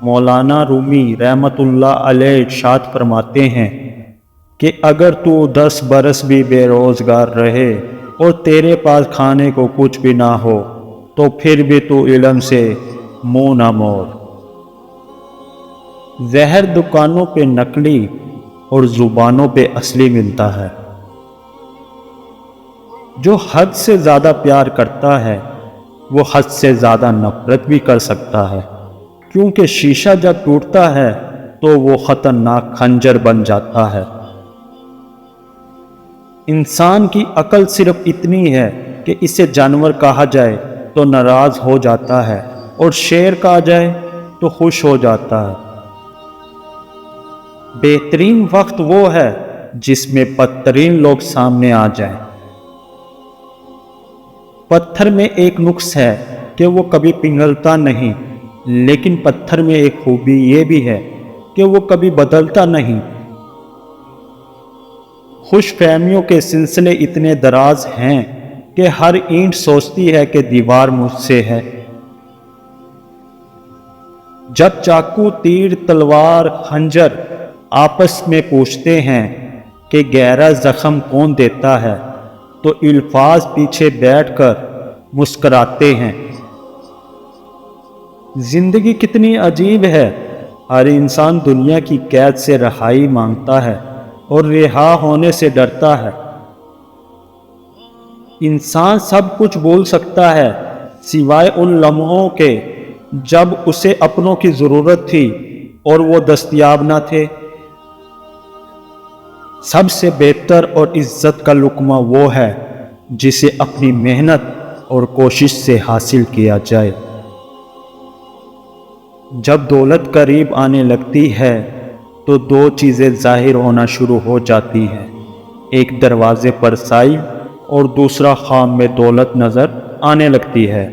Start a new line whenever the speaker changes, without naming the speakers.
مولانا رومی رحمت اللہ علیہ ارشاد فرماتے ہیں کہ اگر تو 10 برس بھی بے روزگار رہے اور تیرے پاس کھانے کو کچھ بھی نہ ہو تو پھر بھی تو علم سے منہ نہ موڑ۔ زہر دکانوں پہ نقلی اور زبانوں پہ اصلی ملتا ہے۔ جو حد سے زیادہ پیار کرتا ہے وہ حد سے زیادہ نفرت بھی کر سکتا ہے، کیونکہ شیشہ جب ٹوٹتا ہے تو وہ خطرناک خنجر بن جاتا ہے۔ انسان کی عقل صرف اتنی ہے کہ اسے جانور کہا جائے تو ناراض ہو جاتا ہے اور شیر کہا جائے تو خوش ہو جاتا ہے۔ بہترین وقت وہ ہے جس میں بدترین لوگ سامنے آ جائیں۔ پتھر میں ایک نقص ہے کہ وہ کبھی پگھلتا نہیں، لیکن پتھر میں ایک خوبی یہ بھی ہے کہ وہ کبھی بدلتا نہیں۔ خوش فہمیوں کے سلسلے اتنے دراز ہیں کہ ہر اینٹ سوچتی ہے کہ دیوار مجھ سے ہے۔ جب چاقو، تیر، تلوار، خنجر آپس میں پوچھتے ہیں کہ گہرا زخم کون دیتا ہے تو الفاظ پیچھے بیٹھ کر مسکراتے ہیں۔ زندگی کتنی عجیب ہے، ہر انسان دنیا کی قید سے رہائی مانگتا ہے اور رہا ہونے سے ڈرتا ہے۔ انسان سب کچھ بول سکتا ہے سوائے ان لمحوں کے جب اسے اپنوں کی ضرورت تھی اور وہ دستیاب نہ تھے۔ سب سے بہتر اور عزت کا لقمہ وہ ہے جسے اپنی محنت اور کوشش سے حاصل کیا جائے۔ جب دولت قریب آنے لگتی ہے تو 2 چیزیں ظاہر ہونا شروع ہو جاتی ہیں، ایک دروازے پر سائی اور دوسرا خام میں دولت نظر آنے لگتی ہے۔